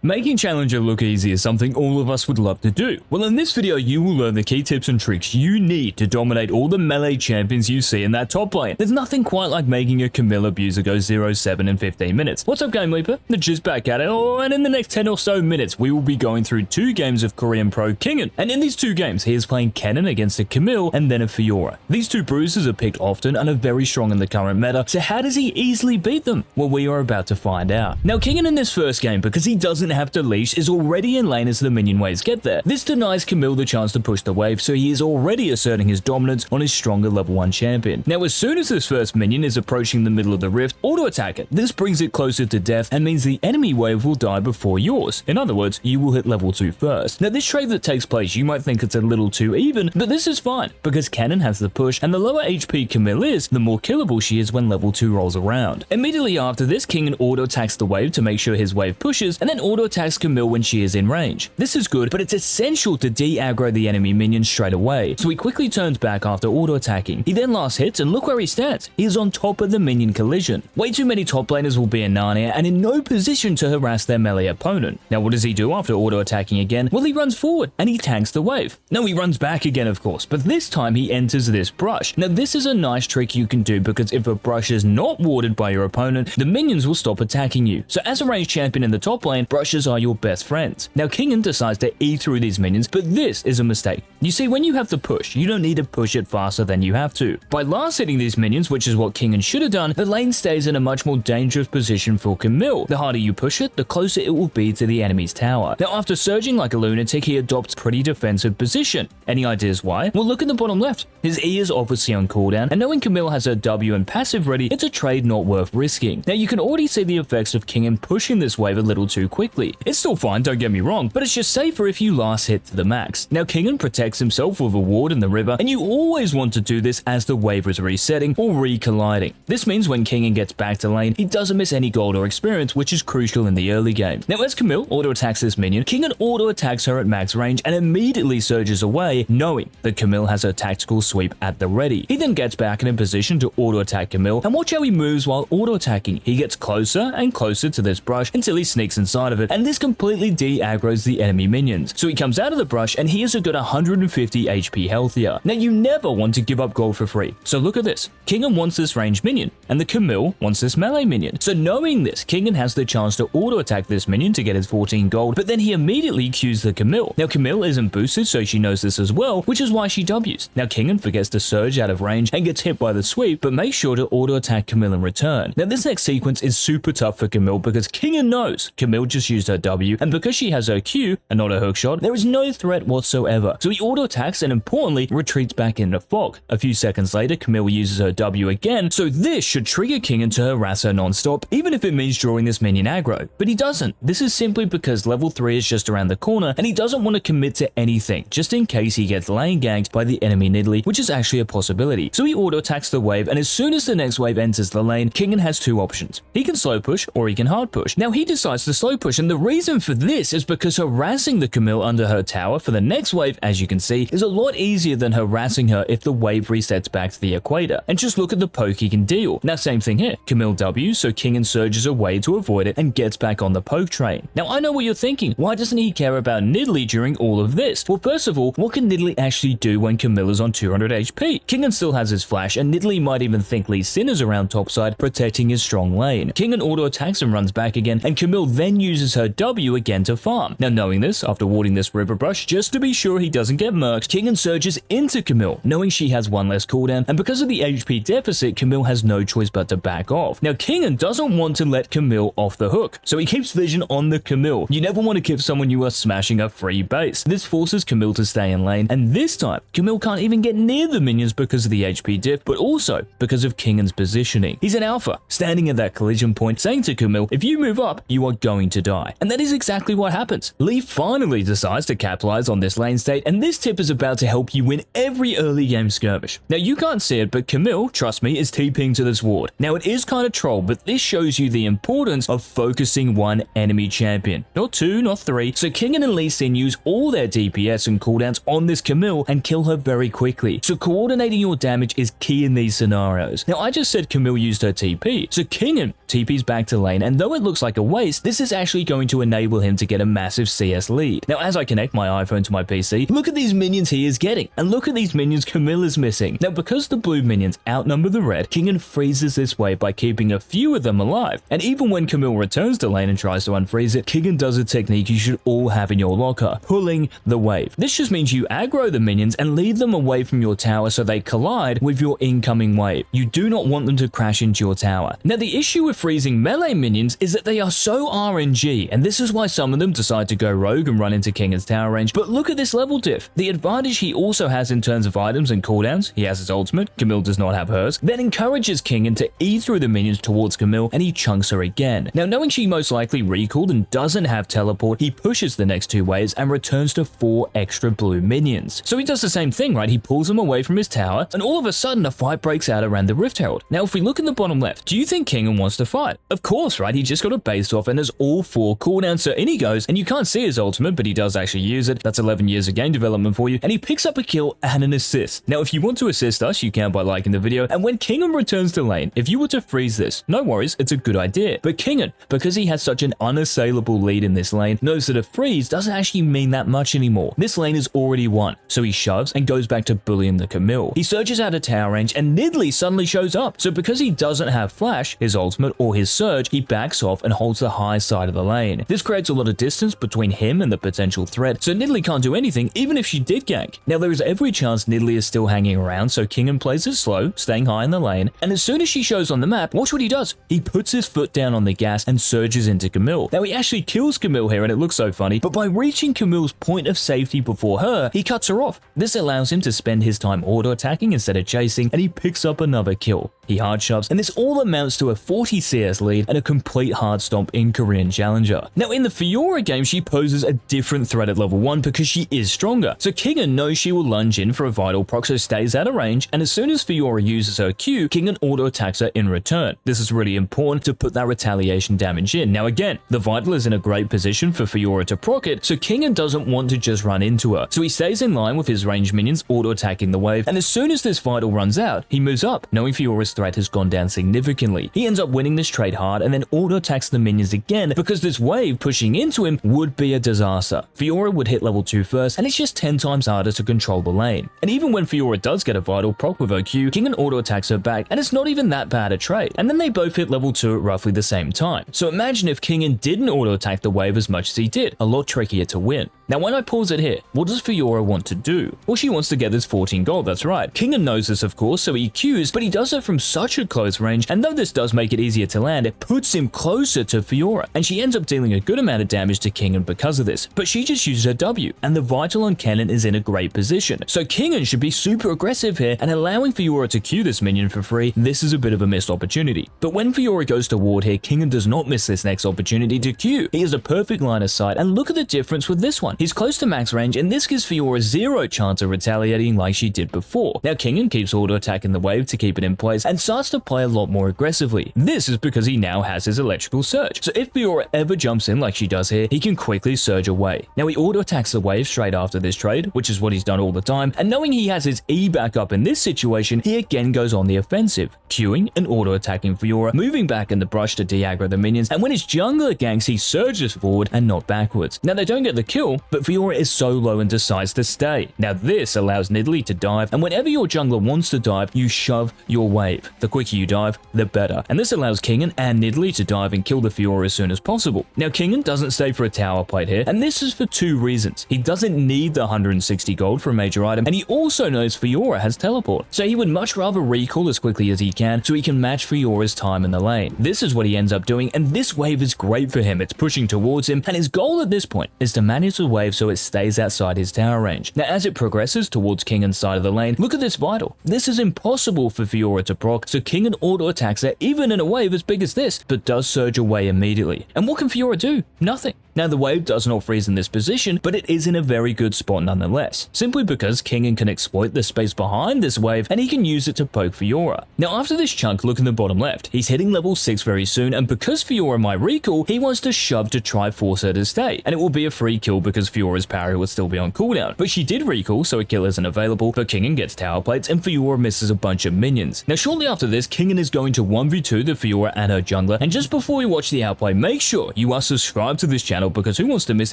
Making Challenger look easy is something all of us would love to do. Well, in this video, you will learn the key tips and tricks you need to dominate all the melee champions you see in that top lane. There's nothing quite like making a Camille abuser go 0-7 in 15 minutes. What's up, Game Leaper? The just back at it. Oh, and in the next 10 or so minutes, we will be going through 2 games of Korean pro Kingen. And in these 2 games, he is playing Kennen against a Camille and then a Fiora. These 2 bruisers are picked often and are very strong in the current meta, so how does he easily beat them? Well, we are about to find out. Now, Kingen in this first game, because he doesn't have to leash, is already in lane as the minion waves get there. This denies Camille the chance to push the wave, so he is already asserting his dominance on his stronger level 1 champion. Now, as soon as this first minion is approaching the middle of the rift, auto-attack it. This brings it closer to death and means the enemy wave will die before yours. In other words, you will hit level 2 first. Now, this trade that takes place, you might think it's a little too even, but this is fine, because Kennen has the push, and the lower HP Camille is, the more killable she is when level 2 rolls around. Immediately after this, Kingen auto-attacks the wave to make sure his wave pushes, and then auto-attacks Camille when she is in range. This is good, but it's essential to de-aggro the enemy minion straight away, so he quickly turns back after auto-attacking. He then last hits, and look where he stands. He is on top of the minion collision. Way too many top laners will be in Narnia and in no position to harass their melee opponent. Now, what does he do after auto-attacking again? Well, he runs forward, and he tanks the wave. No, he runs back again, of course, but this time he enters this brush. Now, this is a nice trick you can do because if a brush is not warded by your opponent, the minions will stop attacking you. So as a ranged champion in the top lane, brushes are your best friends. Now, Kingen decides to E through these minions, but this is a mistake. You see, when you have to push, you don't need to push it faster than you have to. By last hitting these minions, which is what Kingen should have done, the lane stays in a much more dangerous position for Camille. The harder you push it, the closer it will be to the enemy's tower. Now, after surging like a lunatic, he adopts pretty defensive position. Any ideas why? Well, look at the bottom left. His E is obviously on cooldown, and knowing Camille has her W and passive ready, it's a trade not worth risking. Now, you can already see the effects of Kingen pushing this wave a little too quickly. It's still fine, don't get me wrong, but it's just safer if you last hit to the max. Now, Kingen protects himself with a ward in the river, and you always want to do this as the wave is resetting or re-colliding. This means when Kingen gets back to lane, he doesn't miss any gold or experience, which is crucial in the early game. Now, as Camille auto-attacks this minion, Kingen auto-attacks her at max range and immediately surges away, knowing that Camille has her tactical sweep at the ready. He then gets back in a position to auto-attack Camille, and watch how he moves while auto-attacking. He gets closer and closer to this brush until he sneaks inside of it, and this completely de-aggroes the enemy minions. So he comes out of the brush, and he is a good 150 HP healthier. Now, you never want to give up gold for free. So look at this. Kingen wants this ranged minion, and the Camille wants this melee minion. So knowing this, Kingen has the chance to auto-attack this minion to get his 14 gold, but then he immediately Qs the Camille. Now, Camille isn't boosted, so she knows this as well, which is why she Ws. Now, Kingen forgets to surge out of range and gets hit by the sweep, but makes sure to auto-attack Camille in return. Now, this next sequence is super tough for Camille because Kingen knows Camille just used her W, and because she has her Q and not a hookshot, there is no threat whatsoever. So he auto-attacks and importantly retreats back into fog. A few seconds later, Camille uses her W again, so this should trigger Kingen to harass her non-stop, even if it means drawing this minion aggro. But he doesn't. This is simply because level 3 is just around the corner, and he doesn't want to commit to anything, just in case he gets lane ganked by the enemy Nidalee, which is actually a possibility. So he auto-attacks the wave, and as soon as the next wave enters the lane, Kingen has 2 options. He can slow push, or he can hard push. Now, he decides to slow push, and the reason for this is because harassing the Camille under her tower for the next wave, as you can see, is a lot easier than harassing her if the wave resets back to the equator. And just look at the poke he can deal. Now, same thing here. Camille W, so Kingen surges away to avoid it and gets back on the poke train. Now, I know what you're thinking. Why doesn't he care about Nidalee during all of this? Well, first of all, what can Nidalee actually do when Camille is on 200 HP? Kingen still has his flash, and Nidalee might even think Lee Sin is around topside, protecting his strong lane. Kingen auto-attacks and runs back again, and Camille then uses her W again to farm. Now, knowing this, after warding this river brush, just to be sure he doesn't get murked, Kingen surges into Camille, knowing she has 1 less cooldown, and because of the HP deficit, Camille has no choice but to back off. Now, Kingen doesn't want to let Camille off the hook, so he keeps vision on the Camille. You never want to give someone you are smashing a free base. This forces Camille to stay in lane, and this time, Camille can't even get near the minions because of the HP diff, but also because of Kingen's positioning. He's an alpha, standing at that collision point, saying to Camille, if you move up, you are going to die. And that is exactly what happens. Lee finally decides to capitalize on this lane state, and this tip is about to help you win every early game skirmish. Now, you can't see it, but Camille, trust me, is TPing to this ward. Now, it is kind of troll, but this shows you the importance of focusing one enemy champion. Not 2, not 3. So Kingen and Lee Sin use all their DPS and cooldowns on this Camille and kill her very quickly. So coordinating your damage is key in these scenarios. Now, I just said Camille used her TP, so Kingen TP's back to lane, and though it looks like a waste, this is actually going to enable him to get a massive CS lead. Now, as I connect my iPhone to my PC, look at these minions he is getting, and look at these minions Camille is missing. Now, because the blue minions outnumber the red, Kingen freezes this wave by keeping a few of them alive, and even when Camille returns to lane and tries to unfreeze it, Kingen does a technique you should all have in your locker, pulling the wave. This just means you aggro the minions and lead them away from your tower so they collide with your incoming wave. You do not want them to crash into your tower. Now, the issue with freezing melee minions is that they are so RNG, and this is why some of them decide to go rogue and run into Kingen's tower range. But look at this level diff. The advantage he also has in terms of items and cooldowns, he has his ultimate, Camille does not have hers, then encourages Kingen to E through the minions towards Camille, and he chunks her again. Now, knowing she most likely recalled and doesn't have teleport, he pushes the next two waves and returns to 4 extra blue minions. So he does the same thing, right? He pulls them away from his tower, and all of a sudden a fight breaks out around the Rift Herald. Now, if we look in the bottom left, do you think Kingen wants to fight? Of course, right? He just got a base off and has all 4 cooldowns, so in he goes, and you can't see his ultimate, but he does actually use it. That's 11 years of game development for you, and he picks up a kill and an assist. Now, if you want to assist us, you can by liking the video, and when Kingen returns to lane, if you were to freeze this, no worries, it's a good idea. But Kingen, because he has such an unassailable lead in this lane, knows that a freeze doesn't actually mean that much anymore. This lane is already won, so he shoves and goes back to bullying the Camille. He surges out of tower range, and Nidalee suddenly shows up. So because he doesn't have flash, his ultimate, or his surge, he backs off and holds the high side of the lane. This creates a lot of distance between him and the potential threat, so Nidalee can't do anything even if she did gank. Now, there is every chance Nidalee is still hanging around, so Kingen plays it slow, staying high in the lane, and as soon as she shows on the map, watch what he does. He puts his foot down on the gas and surges into Camille. Now, he actually kills Camille here, and it looks so funny, but by reaching Camille's point of safety before her, he cuts her off. This allows him to spend his time auto-attacking instead of chasing, and he picks up another kill. He hard shoves, and this all amounts to a 40 CS lead and a complete hard stomp in Korean Challenger. Now, in the Fiora game, she poses a different threat at level 1 because she is stronger. So Kingen knows she will lunge in for a vital proc, so stays out of range, and as soon as Fiora uses her Q, Kingen auto-attacks her in return. This is really important to put that retaliation damage in. Now again, the vital is in a great position for Fiora to proc it, so Kingen doesn't want to just run into her. So he stays in line with his ranged minions auto-attacking the wave, and as soon as this vital runs out, he moves up, knowing Fiora's threat has gone down significantly. He ends up winning this trade hard and then auto-attacks the minions again because this wave pushing into him would be a disaster. Fiora would hit level 2 first, and it's just 10 times harder to control the lane. And even when Fiora does get a vital proc with her Q, Kingen auto-attacks her back, and it's not even that bad a trade. And then they both hit level 2 at roughly the same time. So imagine if Kingen didn't auto-attack the wave as much as he did, a lot trickier to win. Now, when I pause it here, what does Fiora want to do? Well, she wants to get this 14 gold, that's right. Kingen knows this, of course, so he Qs, but he does it from such a close range, and though this does make it easier to land, it puts him closer to Fiora, and she ends up dealing a good amount of damage to Kingen because of this. But she just uses her W, and the vital on Kennen is in a great position. So Kingen should be super aggressive here, and allowing Fiora to Q this minion for free, this is a bit of a missed opportunity. But when Fiora goes to ward here, Kingen does not miss this next opportunity to Q. He has a perfect line of sight, and look at the difference with this one. He's close to max range, and this gives Fiora zero chance of retaliating like she did before. Now Kingen keeps auto-attacking the wave to keep it in place, and starts to play a lot more aggressively. This is because he now has his electrical surge. So if Fiora ever jumps in like she does here, he can quickly surge away. Now he auto-attacks the wave straight after this trade, which is what he's done all the time, and knowing he has his E back up in this situation, he again goes on the offensive, queuing and auto-attacking Fiora, moving back in the brush to de-aggro the minions, and when his jungler ganks, he surges forward and not backwards. Now they don't get the kill, but Fiora is so low and decides to stay. Now this allows Nidalee to dive, and whenever your jungler wants to dive, you shove your wave. The quicker you dive, the better. And this allows Kingen and Nidalee to dive and kill the Fiora as soon as possible. Now Kingen doesn't stay for a tower plate here, and this is for 2 reasons. He doesn't need the 160 gold for a major item, and he also knows Fiora has teleport. So he would much rather recall as quickly as he can so he can match Fiora's time in the lane. This is what he ends up doing, and this wave is great for him. It's pushing towards him, and his goal at this point is to manage the wave so it stays outside his tower range. Now as it progresses towards Kingen's side of the lane, look at this vital. This is impossible for Fiora to proc, so Kingen auto-attacks her even in a wave as big as this, but does surge away immediately. And what can Fiora do? Nothing. Now the wave does not freeze in this position, but it is in a very good spot nonetheless, simply because Kingen can exploit the space behind this wave and he can use it to poke Fiora. Now after this chunk, look in the bottom left, he's hitting level 6 very soon, and because Fiora might recall, he wants to shove to try force her to stay, and it will be a free kill because Fiora's parry will still be on cooldown. But she did recall, so a kill isn't available, but Kingen gets tower plates and Fiora misses a bunch of minions. Now shortly after this, Kingen is going to 1v2 the Fiora and her jungler, and just before we watch the outplay, make sure you are subscribed to this channel because who wants to miss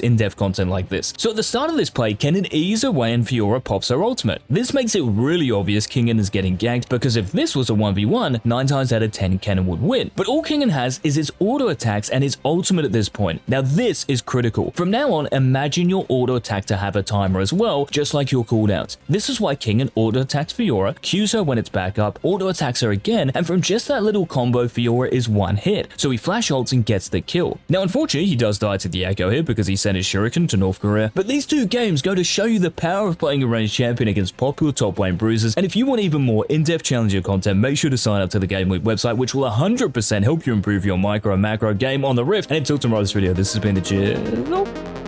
in-depth content like this? So at the start of this play, Kennen ease away and Fiora pops her ultimate. This makes it really obvious Kingen is getting ganked because if this was a 1v1, 9 times out of 10 Kennen would win. But all Kingen has is his auto attacks and his ultimate at this point. Now this is critical. From now on, imagine your auto attack to have a timer as well, just like your cooldowns. This is why Kingen auto attacks Fiora, Qs her when it's back up, auto attacks her again, and from just that little combo, Fiora is one hit. So he flash ults and gets the kill. Now unfortunately, he does die to the Echo here because he sent his Shuriken to North Korea, but these two games go to show you the power of playing a ranged champion against popular top lane bruisers, and if you want even more in-depth challenger content, make sure to sign up to the Game Week website, which will 100% help you improve your micro and macro game on the Rift. And until tomorrow's video, this has been the Chill.